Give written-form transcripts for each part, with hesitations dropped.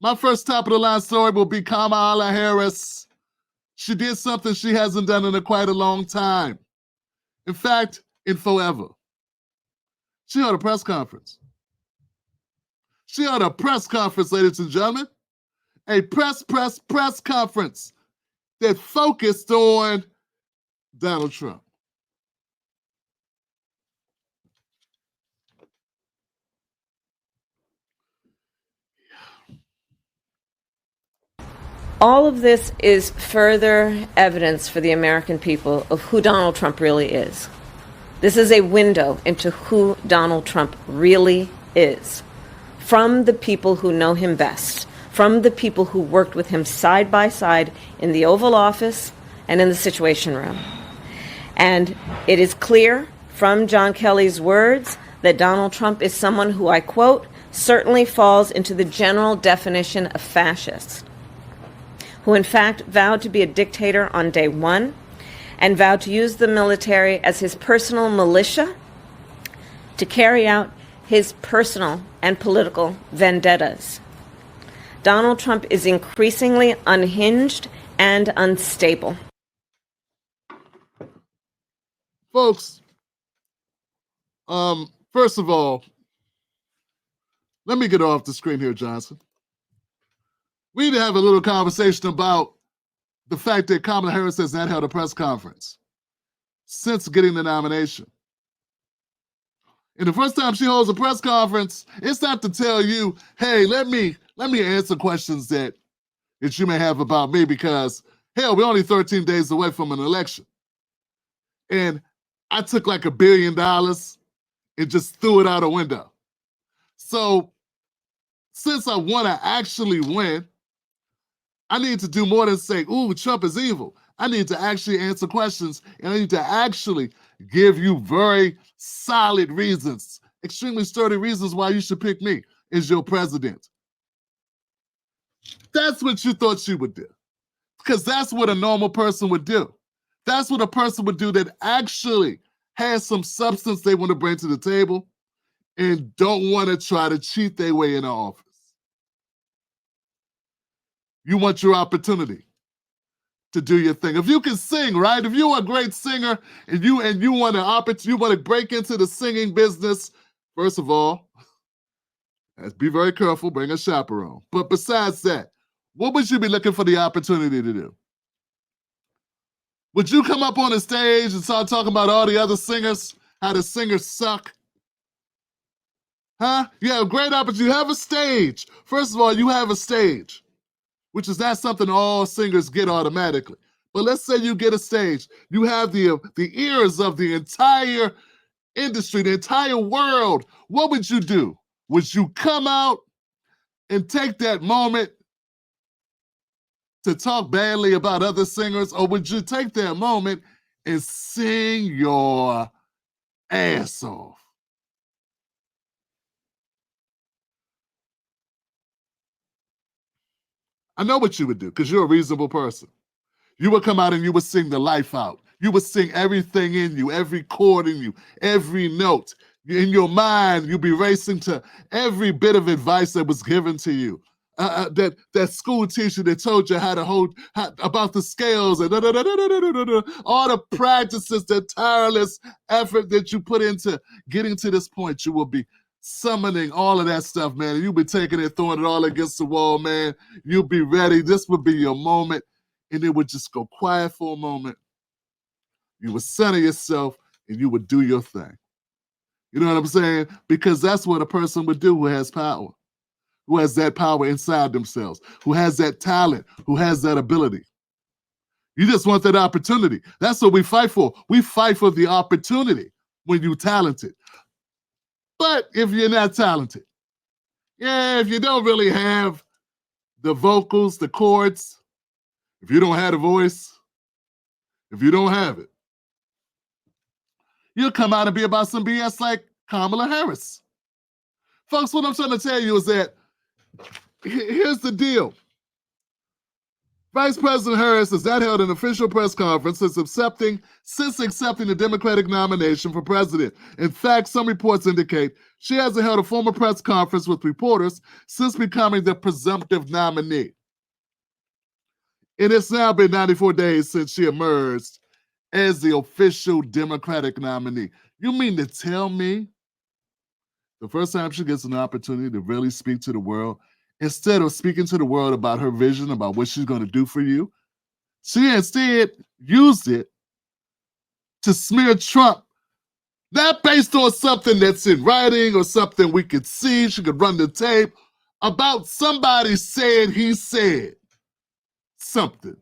My first top of the line story will be Kamala Harris. She did something she hasn't done in quite a long time. In fact, in forever. She held a press conference. She held a press conference, ladies and gentlemen. A press conference that focused on Donald Trump. All of this is further evidence for the American people of who Donald Trump really is. This is a window into who Donald Trump really is, from the people who know him best, from the people who worked with him side by side in the Oval Office and in the Situation Room. And it is clear from John Kelly's words that Donald Trump is someone who, I quote, certainly falls into the general definition of fascist, who in fact vowed to be a dictator on day one and vowed to use the military as his personal militia to carry out his personal and political vendettas. Donald Trump is increasingly unhinged and unstable. Folks, first of all, let me get off the screen here, Johnson. We need to have a little conversation about the fact that Kamala Harris has not held a press conference since getting the nomination. And the first time she holds a press conference, it's not to tell you, hey, let me answer questions that you may have about me because, hell, we're only 13 days away from an election. And I took like $1 billion and just threw it out a window. So since I want to actually win, I need to do more than say, ooh, Trump is evil. I need to actually answer questions, and I need to actually give you very solid reasons, extremely sturdy reasons why you should pick me as your president. That's what you thought you would do, because that's what a normal person would do. That's what a person would do that actually has some substance they want to bring to the table and don't want to try to cheat their way into office. You want your opportunity to do your thing. If you can sing, right? If you're a great singer and you want to break into the singing business, first of all, be very careful, bring a chaperone. But besides that, what would you be looking for the opportunity to do? Would you come up on the stage and start talking about all the other singers, how the singers suck? Huh? You have a great opportunity. You have a stage. First of all, you have a stage, which is not something all singers get automatically. But let's say you get a stage. You have the ears of the entire industry, the entire world. What would you do? Would you come out and take that moment to talk badly about other singers, or would you take that moment and sing your ass off? I know what you would do, because you're a reasonable person. You would come out and you would sing the life out. You would sing everything in you, every chord in you, every note. In your mind, you'd be racing to every bit of advice that was given to you. That school teacher that told you about the scales and all the practices, the tireless effort that you put into getting to this point. You will be summoning all of that stuff, man. And you'll be taking it, throwing it all against the wall, man. You'll be ready. This would be your moment. And it would just go quiet for a moment. You would center yourself and you would do your thing. You know what I'm saying? Because that's what a person would do who has power, who has that power inside themselves, who has that talent, who has that ability. You just want that opportunity. That's what we fight for. We fight for the opportunity when you're talented. But if you're not talented, if you don't really have the vocals, the chords, if you don't have a voice, if you don't have it, you'll come out and be about some BS like Kamala Harris. Folks, what I'm trying to tell you is that here's the deal. Vice President Harris has not held an official press conference since accepting the Democratic nomination for president. In fact, some reports indicate she hasn't held a formal press conference with reporters since becoming the presumptive nominee. It has now been 94 days since she emerged as the official Democratic nominee. You mean to tell me the first time she gets an opportunity to really speak to the world, instead of speaking to the world about her vision, about what she's going to do for you, she instead used it to smear Trump, not based on something that's in writing or something we could see, she could run the tape, about somebody saying he said something.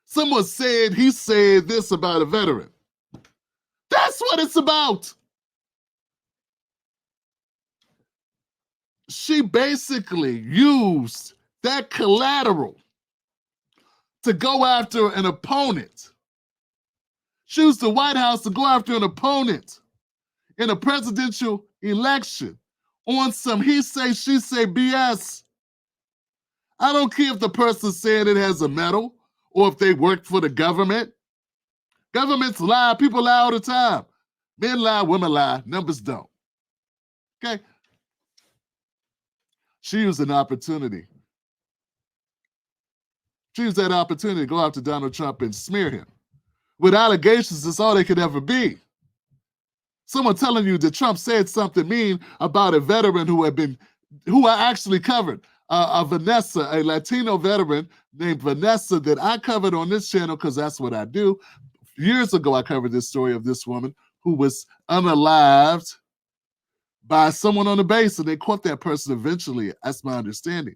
Someone said he said this about a veteran. That's what it's about. She basically used that collateral to go after an opponent. She used the White House to go after an opponent in a presidential election on some he say, she say BS. I don't care if the person saying it has a medal or if they work for the government. Governments lie, people lie all the time. Men lie, women lie, numbers don't. Okay? She used an opportunity. She used that opportunity to go after Donald Trump and smear him. With allegations, that's all they could ever be. Someone telling you that Trump said something mean about a veteran who I actually covered. A Latino veteran named Vanessa that I covered on this channel because that's what I do. Years ago, I covered this story of this woman who was unalived by someone on the base, and they caught that person eventually. That's my understanding.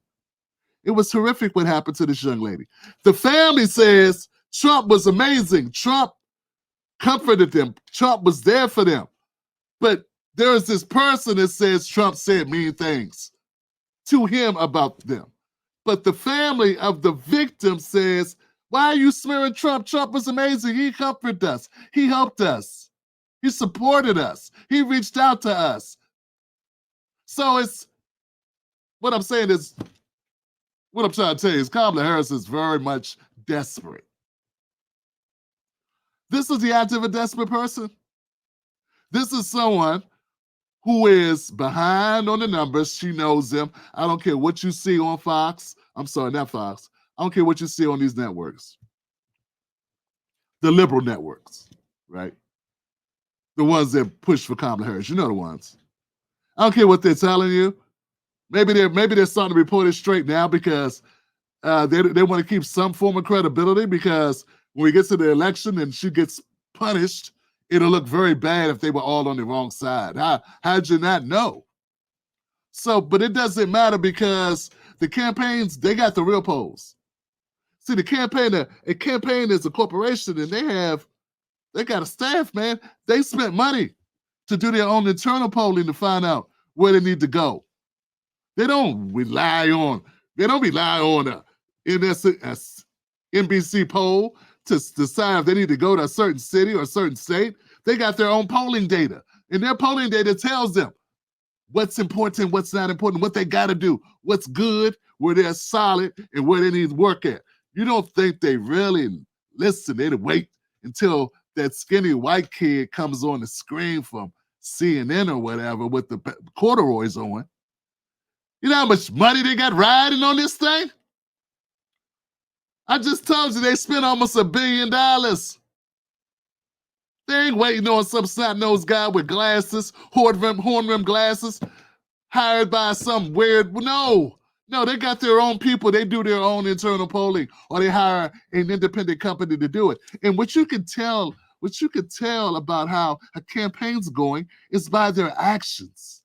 It was horrific what happened to this young lady. The family says Trump was amazing. Trump comforted them. Trump was there for them. But there is this person that says Trump said mean things to him about them. But the family of the victim says, why are you smearing Trump? Trump was amazing. He comforted us. He helped us. He supported us. He reached out to us. So it's, what I'm saying is, what I'm trying to tell you is Kamala Harris is very much desperate. This is the act of a desperate person. This is someone who is behind on the numbers. She knows them. I don't care what you see on Fox. I'm sorry, not Fox. I don't care what you see on these networks. The liberal networks, right? The ones that push for Kamala Harris. You know the ones. I don't care what they're telling you. Maybe they're starting to report it straight now because they want to keep some form of credibility, because when we get to the election and she gets punished, it'll look very bad if they were all on the wrong side. How'd you not know? So, but it doesn't matter because the campaigns, they got the real polls. See, a campaign is a corporation, and they got a staff, man. They spent money to do their own internal polling to find out where they need to go. They don't rely on a NBC poll to decide if they need to go to a certain city or a certain state. They got their own polling data, and their polling data tells them what's important, what's not important, what they got to do, what's good, where they're solid, and where they need to work at. You don't think they really listen? They wait until that skinny white kid comes on the screen from CNN or whatever with the corduroys on. You know how much money they got riding on this thing? I just told you they spent almost $1 billion. They ain't waiting on some snot-nosed guy with glasses, horn rim glasses, hired by some weird. No, they got their own people. They do their own internal polling, or they hire an independent company to do it. And what you can tell about how a campaign's going is by their actions.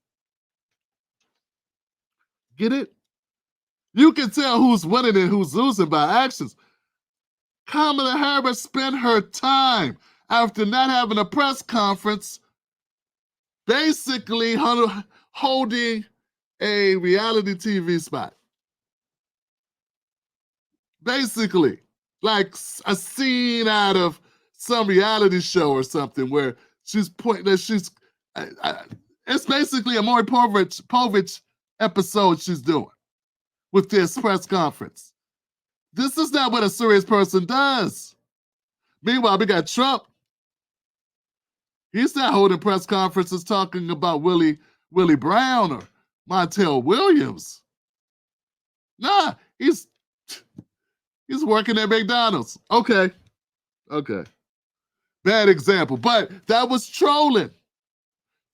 Get it? You can tell who's winning and who's losing by actions. Kamala Harris spent her time after not having a press conference basically holding a reality TV spot. Basically, like a scene out of some reality show or something where she's pointing that she's, it's basically a Maury Povich episode she's doing. with this press conference. This is not what a serious person does. Meanwhile, we got Trump. He's not holding press conferences talking about Willie Brown or Montel Williams. Nah, he's working at McDonald's. Okay. Bad example, but that was trolling.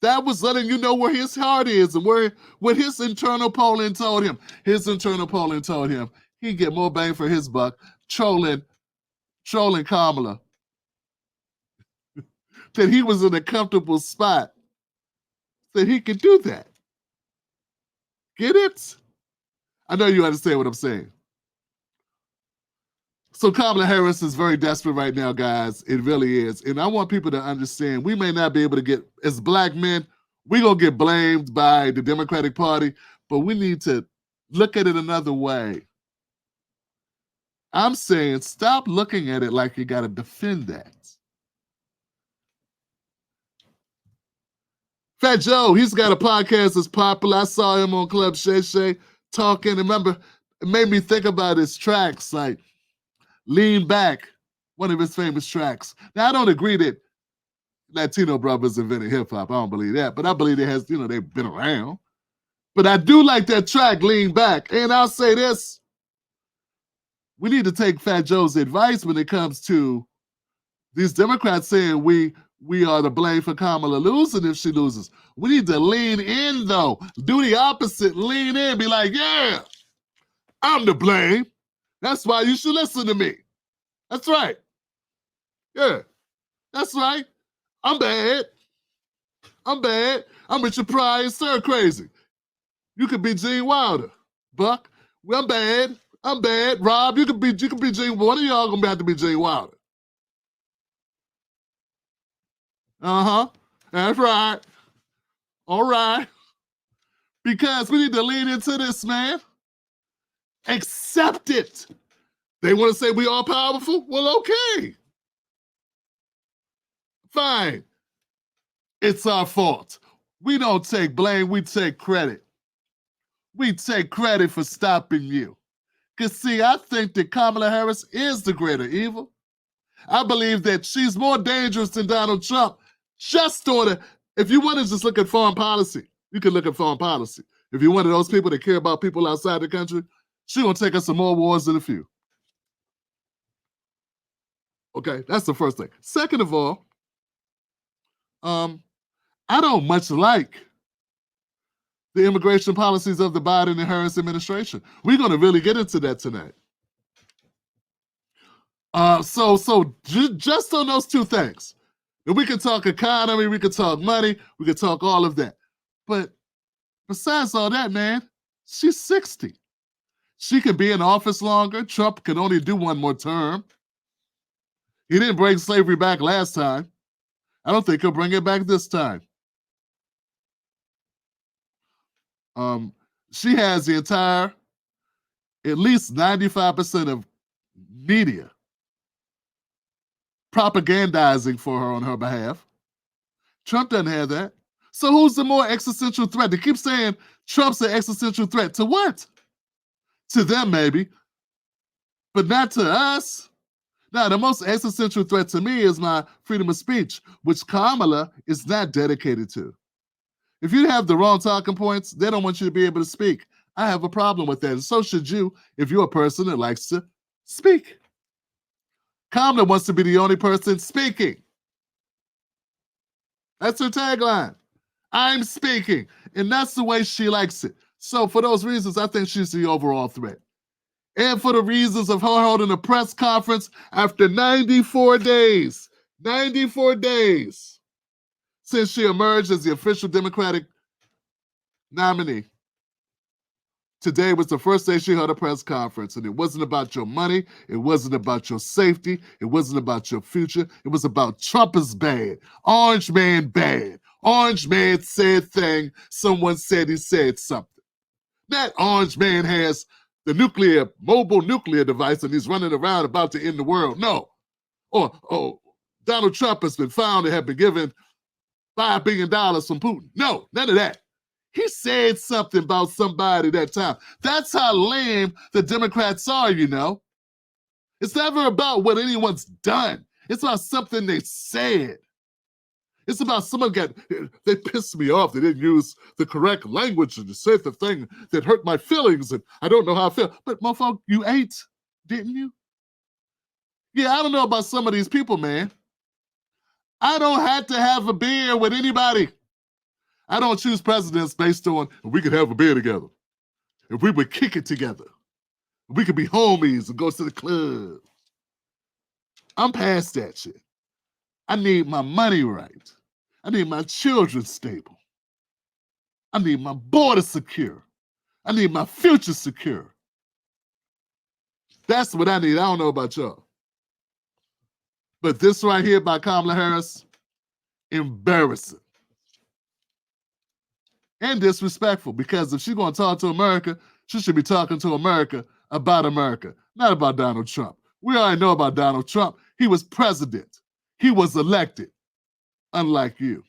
That was letting you know where his heart is and what his internal polling told him. His internal polling told him he'd get more bang for his buck trolling Kamala. That he was in a comfortable spot, that he could do that. Get it? I know you understand what I'm saying. So Kamala Harris is very desperate right now, guys. It really is. And I want people to understand, we may not be able to get, as black men, we're going to get blamed by the Democratic Party, but we need to look at it another way. I'm saying stop looking at it like you got to defend that. Fat Joe, he's got a podcast that's popular. I saw him on Club Shay Shay talking. Remember, it made me think about his tracks, like Lean Back, one of his famous tracks. Now, I don't agree that Latino brothers invented hip-hop. I don't believe that. But I believe it has, they've been around. But I do like that track, Lean Back. And I'll say this. We need to take Fat Joe's advice when it comes to these Democrats saying we are to blame for Kamala losing if she loses. We need to lean in, though. Do the opposite. Lean in. Be like, yeah, I'm to blame. That's why you should listen to me. That's right. Yeah, that's right. I'm bad. I'm Richard Pryor and Sir Crazy. You could be Gene Wilder. Buck, well, I'm bad. Rob, you could be Gene. One of y'all gonna have to be Gene Wilder. That's right. All right. Because we need to lean into this, man. Accept it. They want to say we all powerful? Well, okay. Fine. It's our fault. We don't take blame, we take credit. We take credit for stopping you. Because, see, I think that Kamala Harris is the greater evil. I believe that she's more dangerous than Donald Trump. Just if you want to just look at foreign policy, you can look at foreign policy. If you're one of those people that care about people outside the country, she's going to take us some more wars than a few. Okay, that's the first thing. Second of all, I don't much like the immigration policies of the Biden and Harris administration. We're going to really get into that tonight. So just on those two things, and we can talk economy, we can talk money, we can talk all of that. But besides all that, man, she's 60. She can be in office longer. Trump can only do one more term. He didn't bring slavery back last time. I don't think he'll bring it back this time. She has the entire, at least 95% of media propagandizing for her on her behalf. Trump doesn't have that. So who's the more existential threat? They keep saying Trump's an existential threat. To what? To them, maybe, but not to us. Now, the most existential threat to me is my freedom of speech, which Kamala is not dedicated to. If you have the wrong talking points, they don't want you to be able to speak. I have a problem with that, and so should you if you're a person that likes to speak. Kamala wants to be the only person speaking. That's her tagline. I'm speaking, and that's the way she likes it. So for those reasons, I think she's the overall threat. And for the reasons of her holding a press conference after 94 days since she emerged as the official Democratic nominee. Today was the first day she held a press conference, and it wasn't about your money. It wasn't about your safety. It wasn't about your future. It was about Trump is bad. Orange man bad. Orange man said thing. Someone said he said something. That orange man has the mobile nuclear device, and he's running around about to end the world. No. Or Donald Trump has been found to have been given $5 billion from Putin. No, none of that. He said something about somebody that time. That's how lame the Democrats are, you know. It's never about what anyone's done. It's about something they said. It's about someone they pissed me off. They didn't use the correct language and said the thing that hurt my feelings, and I don't know how I feel. But motherfucker, you ate, didn't you? Yeah, I don't know about some of these people, man. I don't have to have a beer with anybody. I don't choose presidents based on if we could have a beer together, if we would kick it together, if we could be homies and go to the club. I'm past that shit. I need my money right. I need my children stable. I need my border secure. I need my future secure. That's what I need. I don't know about y'all. But this right here by Kamala Harris, embarrassing. And disrespectful, because if she's going to talk to America, she should be talking to America, not about Donald Trump. We already know about Donald Trump. He was president. He was elected, unlike you.